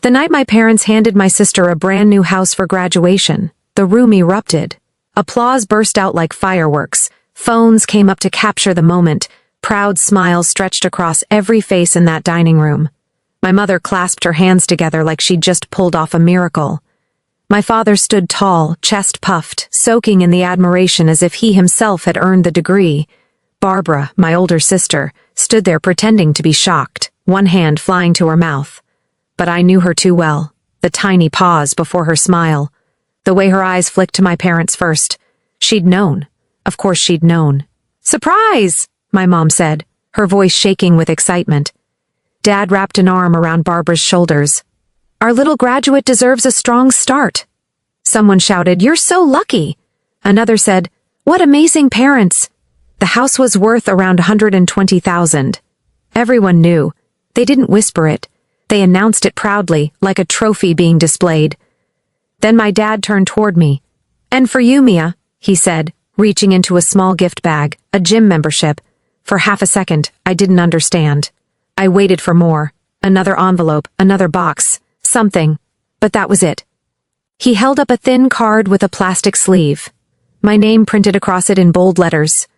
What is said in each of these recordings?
The night my parents handed my sister a brand new house for graduation, the room erupted. Applause burst out like fireworks. Phones came up to capture the moment. Proud smiles stretched across every face in that dining room. My mother clasped her hands together like she'd just pulled off a miracle. My father stood tall, chest puffed, soaking in the admiration as if he himself had earned the degree. Barbara, my older sister, stood there pretending to be shocked, one hand flying to her mouth. But I knew her too well, the tiny pause before her smile, the way her eyes flicked to my parents first. She'd known. Of course she'd known. "Surprise!" my mom said, her voice shaking with excitement. Dad wrapped an arm around Barbara's shoulders. "Our little graduate deserves a strong start." Someone shouted, "You're so lucky." Another said, "What amazing parents." The house was worth around $120,000. Everyone knew. They didn't whisper it. They announced it proudly, like a trophy being displayed. Then my dad turned toward me. "And for you, Mia," he said, reaching into a small gift bag, a gym membership. For half a second, I didn't understand. I waited for more. Another envelope, another box, something. But that was it. He held up a thin card with a plastic sleeve. My name printed across it in bold letters.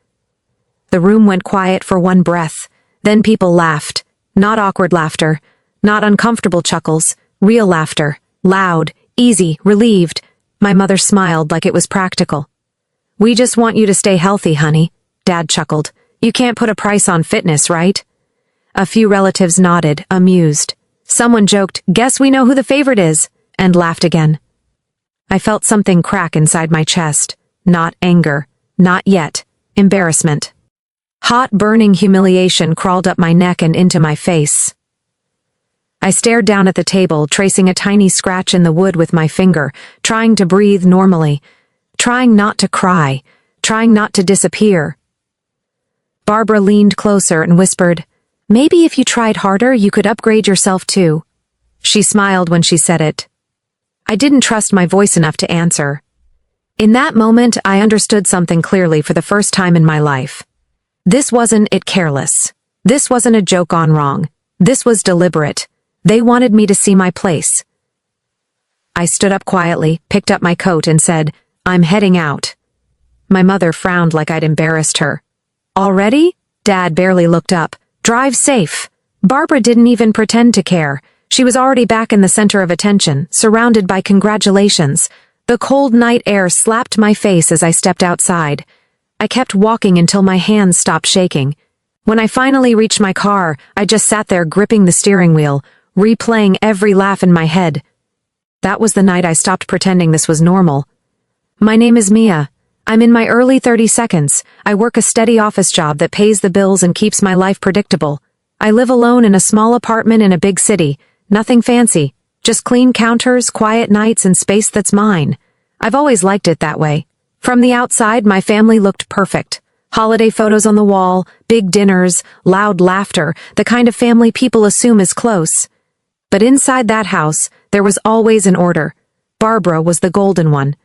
The room went quiet for one breath. Then people laughed. Not awkward laughter. Not uncomfortable chuckles. Real laughter. Loud, easy, relieved. My mother smiled like it was practical. "We just want you to stay healthy, honey," Dad chuckled. "You can't put a price on fitness, right?" A few relatives nodded, amused. Someone joked, "Guess we know who the favorite is," and laughed again. I felt something crack inside my chest. Not anger. Not yet. Embarrassment. Hot, burning humiliation crawled up my neck and into my face. I stared down at the table, tracing a tiny scratch in the wood with my finger, trying to breathe normally, trying not to cry, trying not to disappear. Barbara leaned closer and whispered, "Maybe if you tried harder, you could upgrade yourself too." She smiled when she said it. I didn't trust my voice enough to answer. In that moment, I understood something clearly for the first time in my life. This wasn't it careless. This wasn't a joke gone wrong. This was deliberate. They wanted me to see my place. I stood up quietly, picked up my coat, and said, "I'm heading out." My mother frowned like I'd embarrassed her. "Already?" Dad barely looked up. "Drive safe." Barbara didn't even pretend to care. She was already back in the center of attention, surrounded by congratulations. The cold night air slapped my face as I stepped outside. I kept walking until my hands stopped shaking. When I finally reached my car, I just sat there gripping the steering wheel, replaying every laugh in my head. That was the night I stopped pretending this was normal. "My name is Mia. I'm in my early 32nd. I work a steady office job that pays the bills and keeps my life predictable. I live alone in a small apartment in a big city. Nothing fancy. Just clean counters, quiet nights, and space that's mine. I've always liked it that way. From the outside, my family looked perfect. Holiday photos on the wall, big dinners, loud laughter, the kind of family people assume is close. But inside that house, there was always an order. Barbara was the golden one.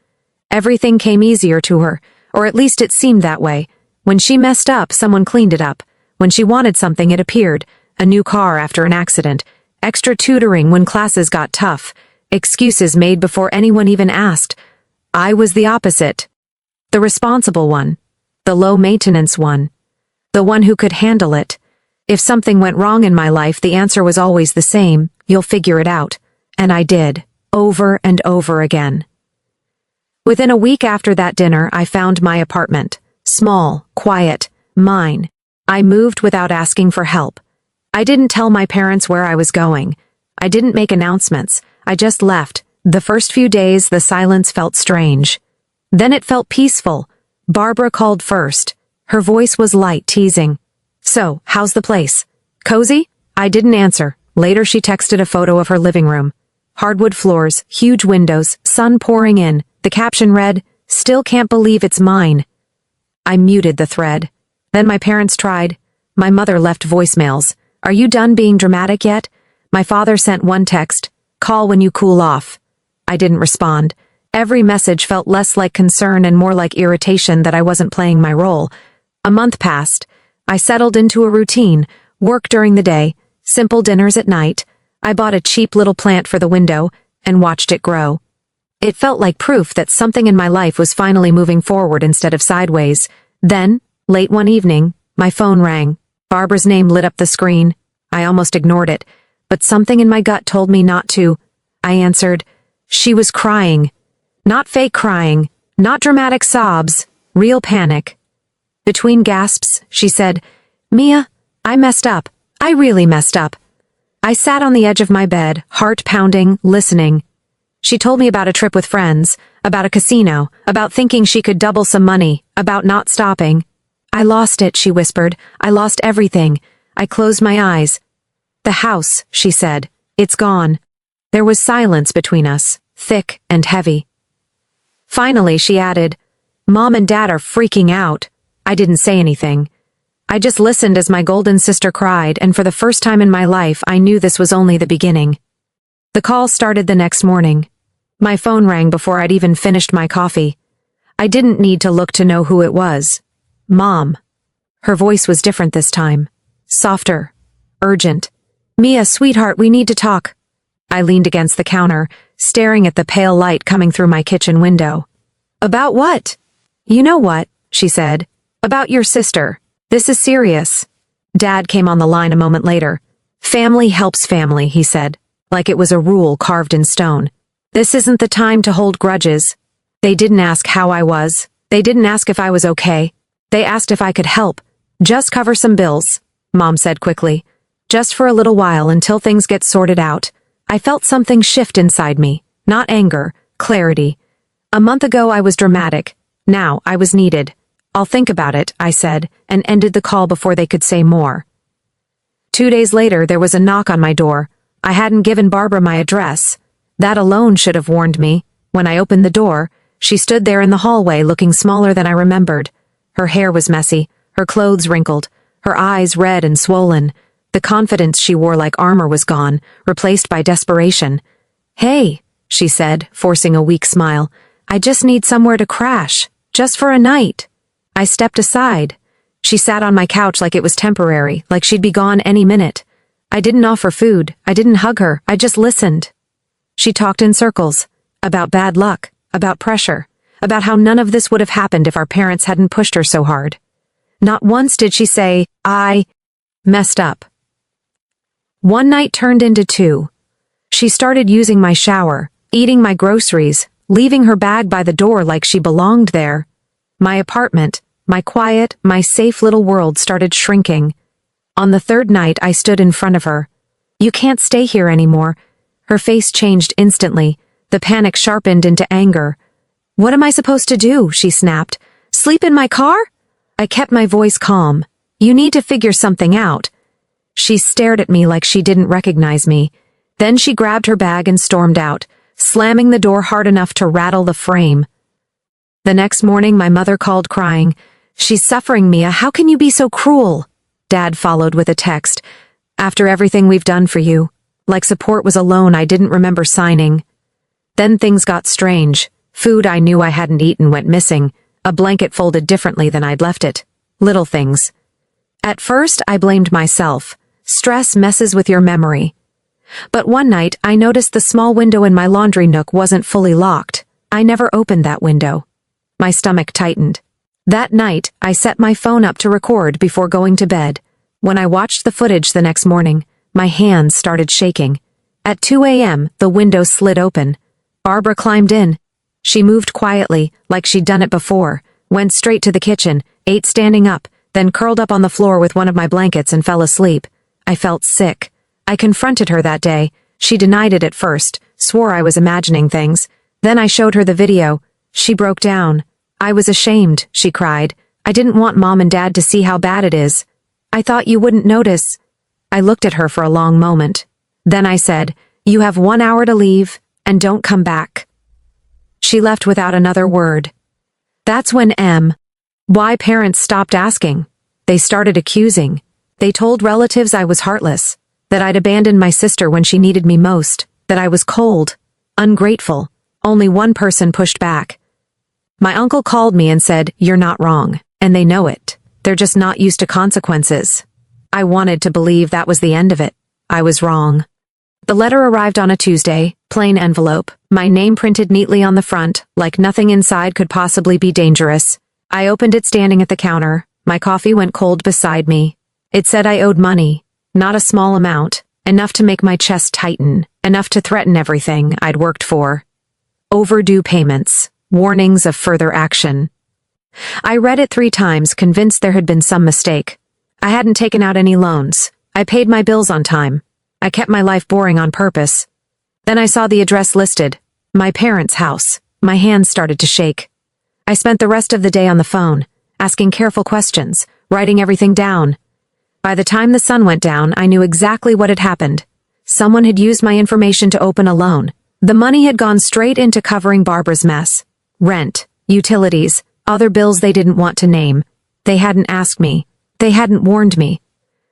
Everything came easier to her, or at least it seemed that way. When she messed up, someone cleaned it up. When she wanted something, it appeared. A new car after an accident. Extra tutoring when classes got tough. Excuses made before anyone even asked. I was the opposite. The responsible one. The low-maintenance one. The one who could handle it. If something went wrong in my life, the answer was always the same. You'll figure it out. And I did. Over and over again. Within a week after that dinner, I found my apartment. Small, quiet, mine. I moved without asking for help. I didn't tell my parents where I was going. I didn't make announcements. I just left. The first few days, the silence felt strange. Then it felt peaceful. Barbara called first. Her voice was light, teasing. "So, how's the place? Cozy?" I didn't answer. Later she texted a photo of her living room. Hardwood floors, huge windows, sun pouring in. The caption read, "Still can't believe it's mine." I muted the thread. Then my parents tried. My mother left voicemails. "Are you done being dramatic yet?" My father sent one text, "Call when you cool off." I didn't respond. Every message felt less like concern and more like irritation that I wasn't playing my role. A month passed. I settled into a routine, work during the day, simple dinners at night. I bought a cheap little plant for the window and watched it grow. It felt like proof that something in my life was finally moving forward instead of sideways. Then, late one evening, my phone rang. Barbara's name lit up the screen. I almost ignored it, but something in my gut told me not to. I answered. She was crying. Not fake crying, not dramatic sobs, real panic. Between gasps, she said, "Mia, I messed up. I really messed up." I sat on the edge of my bed, heart pounding, listening. She told me about a trip with friends, about a casino, about thinking she could double some money, about not stopping. "I lost it," she whispered. "I lost everything." I closed my eyes. "The house," she said. "It's gone." There was silence between us, thick and heavy. Finally, she added, "Mom and Dad are freaking out." I didn't say anything. I just listened as my golden sister cried, and for the first time in my life, I knew this was only the beginning. The call started the next morning. My phone rang before I'd even finished my coffee. I didn't need to look to know who it was. Mom. Her voice was different this time. Softer. Urgent. "Mia, sweetheart, we need to talk." I leaned against the counter, staring at the pale light coming through my kitchen window. "About what?" "You know what," she said. "About your sister. This is serious." Dad came on the line a moment later. "Family helps family," he said, like it was a rule carved in stone. "This isn't the time to hold grudges." They didn't ask how I was. They didn't ask if I was okay. They asked if I could help. "Just cover some bills," Mom said quickly. "Just for a little while until things get sorted out." I felt something shift inside me. Not anger, clarity. A month ago I was dramatic. Now I was needed. "I'll think about it," I said, and ended the call before they could say more. 2 days later, there was a knock on my door. I hadn't given Barbara my address. That alone should have warned me. When I opened the door, she stood there in the hallway looking smaller than I remembered. Her hair was messy, her clothes wrinkled, her eyes red and swollen. The confidence she wore like armor was gone, replaced by desperation. "Hey," she said, forcing a weak smile. "I just need somewhere to crash, just for a night." I stepped aside. She sat on my couch like it was temporary, like she'd be gone any minute. I didn't offer food, I didn't hug her, I just listened. She talked in circles, about bad luck, about pressure, about how none of this would have happened if our parents hadn't pushed her so hard. Not once did she say, "I messed up." One night turned into two. She started using my shower, eating my groceries, leaving her bag by the door like she belonged there. My apartment, my quiet, my safe little world started shrinking. On the third night, I stood in front of her. "You can't stay here anymore." Her face changed instantly. The panic sharpened into anger. "What am I supposed to do?" she snapped. "Sleep in my car?" I kept my voice calm. "You need to figure something out." She stared at me like she didn't recognize me. Then she grabbed her bag and stormed out, slamming the door hard enough to rattle the frame. The next morning, my mother called crying. "She's suffering, Mia. How can you be so cruel?" Dad followed with a text. "After everything we've done for you." Like support was a loan I didn't remember signing. Then things got strange. Food I knew I hadn't eaten went missing. A blanket folded differently than I'd left it. Little things. At first, I blamed myself. Stress messes with your memory. But one night, I noticed the small window in my laundry nook wasn't fully locked. I never opened that window. My stomach tightened. That night, I set my phone up to record before going to bed. When I watched the footage the next morning, my hands started shaking. At 2 a.m., the window slid open. Barbara climbed in. She moved quietly, like she'd done it before, went straight to the kitchen, ate standing up, then curled up on the floor with one of my blankets and fell asleep. I felt sick. I confronted her that day. She denied it at first, swore I was imagining things. Then I showed her the video. She broke down. "I was ashamed," she cried. "I didn't want Mom and Dad to see how bad it is. I thought you wouldn't notice." I looked at her for a long moment. Then I said, "You have 1 hour to leave, and don't come back." She left without another word. That's when why parents stopped asking. They started accusing. They told relatives I was heartless, that I'd abandoned my sister when she needed me most, that I was cold, ungrateful. Only one person pushed back. My uncle called me and said, "You're not wrong, and they know it. They're just not used to consequences." I wanted to believe that was the end of it. I was wrong. The letter arrived on a Tuesday, plain envelope, my name printed neatly on the front, like nothing inside could possibly be dangerous. I opened it standing at the counter. My coffee went cold beside me. It said I owed money, not a small amount, enough to make my chest tighten, enough to threaten everything I'd worked for. Overdue payments, warnings of further action. I read it 3 times, convinced there had been some mistake. I hadn't taken out any loans. I paid my bills on time. I kept my life boring on purpose. Then I saw the address listed, my parents' house. My hands started to shake. I spent the rest of the day on the phone, asking careful questions, writing everything down. By the time the sun went down, I knew exactly what had happened. Someone had used my information to open a loan. The money had gone straight into covering Barbara's mess. Rent, utilities, other bills they didn't want to name. They hadn't asked me. They hadn't warned me.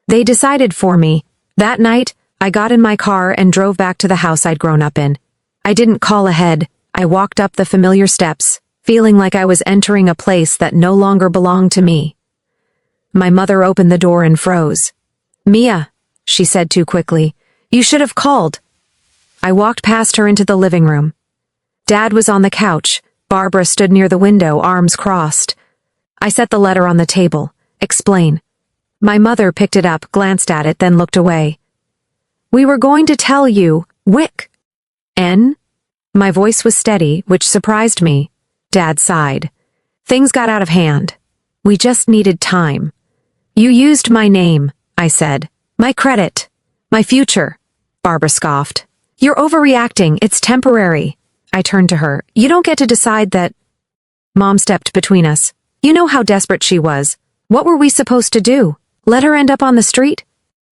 They decided for me. That night, I got in my car and drove back to the house I'd grown up in. I didn't call ahead. I walked up the familiar steps, feeling like I was entering a place that no longer belonged to me. My mother opened the door and froze. "Mia," she said too quickly. "You should have called." I walked past her into the living room. Dad was on the couch. Barbara stood near the window, arms crossed. I set the letter on the table. "Explain." My mother picked it up, glanced at it, then looked away. "We were going to tell you, Wick." "N?" My voice was steady, which surprised me. Dad sighed. "Things got out of hand. We just needed time." "You used my name," I said. "My credit. My future." Barbara scoffed. "You're overreacting. It's temporary." I turned to her. "You don't get to decide that." Mom stepped between us. "You know how desperate she was. What were we supposed to do? Let her end up on the street?"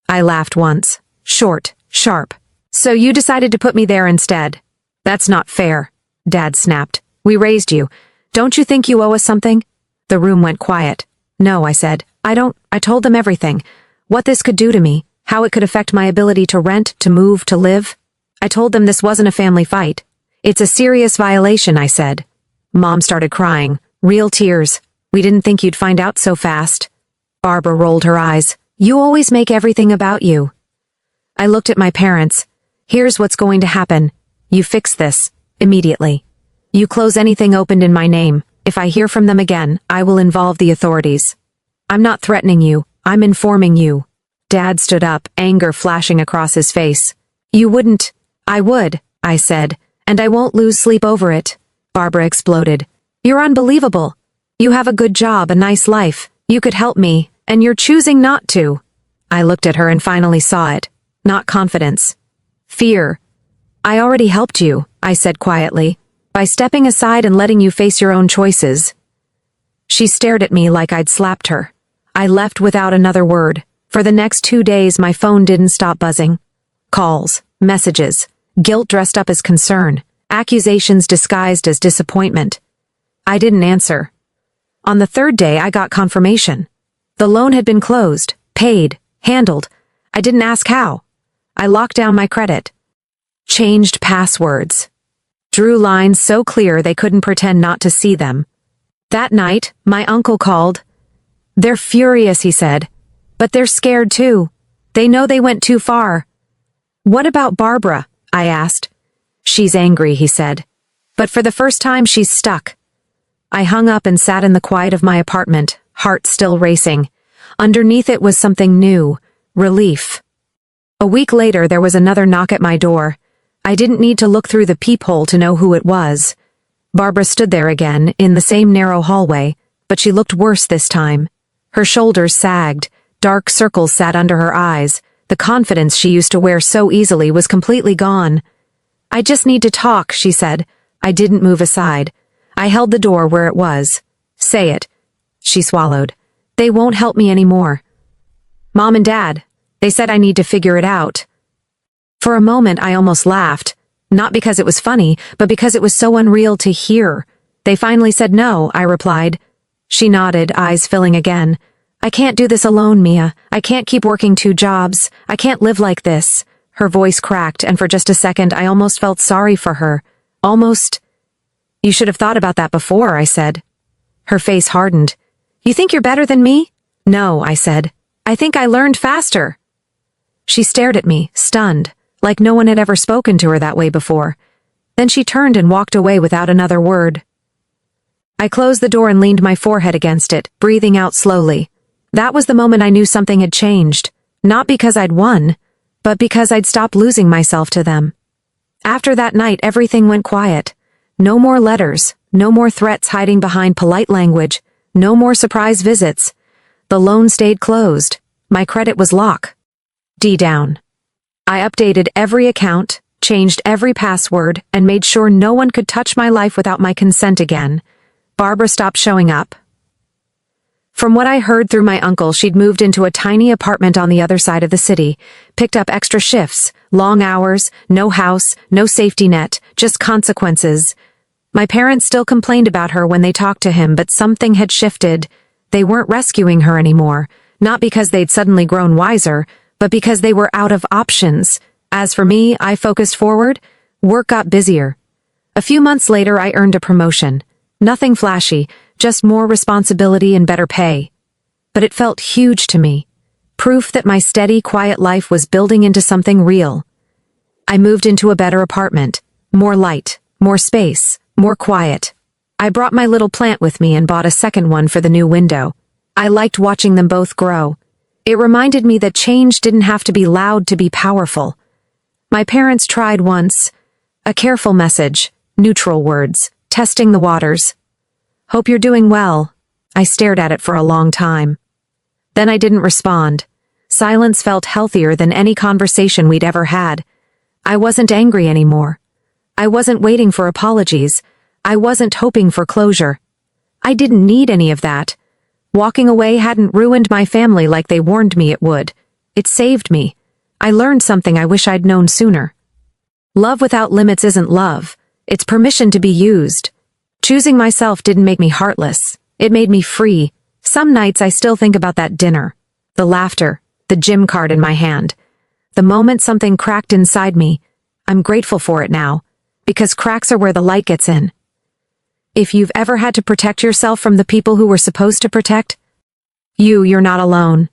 I laughed once. Short, sharp. "So you decided to put me there instead." "That's not fair," Dad snapped. "We raised you. Don't you think you owe us something?" The room went quiet. "No," I said. I told them everything. What this could do to me, how it could affect my ability to rent, to move, to live. I told them this wasn't a family fight. "It's a serious violation," I said. Mom started crying. Real tears. "We didn't think you'd find out so fast." Barbara rolled her eyes. "You always make everything about you." I looked at my parents. "Here's what's going to happen. You fix this, immediately. You close anything opened in my name. If I hear from them again, I will involve the authorities. I'm not threatening you, I'm informing you." Dad stood up, anger flashing across his face. "You wouldn't." "I would," I said, "and I won't lose sleep over it." Barbara exploded. "You're unbelievable. You have a good job, a nice life. You could help me, and you're choosing not to." I looked at her and finally saw it. Not confidence. Fear. "I already helped you," I said quietly, "by stepping aside and letting you face your own choices." She stared at me like I'd slapped her. I left without another word. For the next 2 days, my phone didn't stop buzzing. Calls, messages, guilt dressed up as concern, accusations disguised as disappointment. I didn't answer. On the 3rd day, I got confirmation. The loan had been closed, paid, handled. I didn't ask how. I locked down my credit. Changed passwords. Drew lines so clear they couldn't pretend not to see them. That night, my uncle called. "They're furious," he said. "But they're scared too. They know they went too far." "What about Barbara?" I asked. "She's angry," he said. "But for the first time, she's stuck." I hung up and sat in the quiet of my apartment, heart still racing. Underneath it was something new, relief. A week later, there was another knock at my door. I didn't need to look through the peephole to know who it was. Barbara stood there again, in the same narrow hallway, but she looked worse this time. Her shoulders sagged, dark circles sat under her eyes. The confidence she used to wear so easily was completely gone. "I just need to talk," she said. I didn't move aside. I held the door where it was. "Say it." She swallowed. "They won't help me anymore." "Mom and Dad. They said I need to figure it out." For a moment I almost laughed. Not because it was funny, but because it was so unreal to hear. "They finally said no," I replied. She nodded, eyes filling again. "I can't do this alone, Mia. I can't keep working 2 jobs. I can't live like this." Her voice cracked, and for just a second I almost felt sorry for her. Almost. "You should have thought about that before," I said. Her face hardened. "You think you're better than me?" "No," I said. "I think I learned faster." She stared at me, stunned. like no one had ever spoken to her that way before. Then she turned and walked away without another word. I closed the door and leaned my forehead against it, breathing out slowly. That was the moment I knew something had changed, not because I'd won, but because I'd stopped losing myself to them. After that night, everything went quiet. No more letters, no more threats hiding behind polite language, no more surprise visits. The loan stayed closed. My credit was locked. Down. I updated every account, changed every password, and made sure no one could touch my life without my consent again. Barbara stopped showing up. From what I heard through my uncle, she'd moved into a tiny apartment on the other side of the city, picked up extra shifts, long hours, no house, no safety net, just consequences. My parents still complained about her when they talked to him, but something had shifted. They weren't rescuing her anymore, not because they'd suddenly grown wiser, but because they were out of options. As for me, I focused forward. Work got busier. A few months later, I earned a promotion. Nothing flashy, just more responsibility and better pay. But it felt huge to me. Proof that my steady, quiet life was building into something real. I moved into a better apartment. More light, more space, more quiet. I brought my little plant with me and bought a second one for the new window. I liked watching them both grow. It reminded me that change didn't have to be loud to be powerful. My parents tried once. A careful message, neutral words, testing the waters. Hope you're doing well. I stared at it for a long time. Then I didn't respond. Silence felt healthier than any conversation we'd ever had. I wasn't angry anymore. I wasn't waiting for apologies. I wasn't hoping for closure. I didn't need any of that. Walking away hadn't ruined my family like they warned me it would. It saved me. I learned something I wish I'd known sooner. Love without limits isn't love. It's permission to be used. Choosing myself didn't make me heartless. It made me free. Some nights I still think about that dinner. The laughter, the gym card in my hand. The moment something cracked inside me. I'm grateful for it now, because cracks are where the light gets in. If you've ever had to protect yourself from the people who were supposed to protect, you're not alone.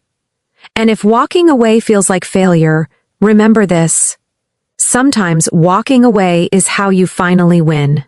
And if walking away feels like failure, remember this. Sometimes walking away is how you finally win.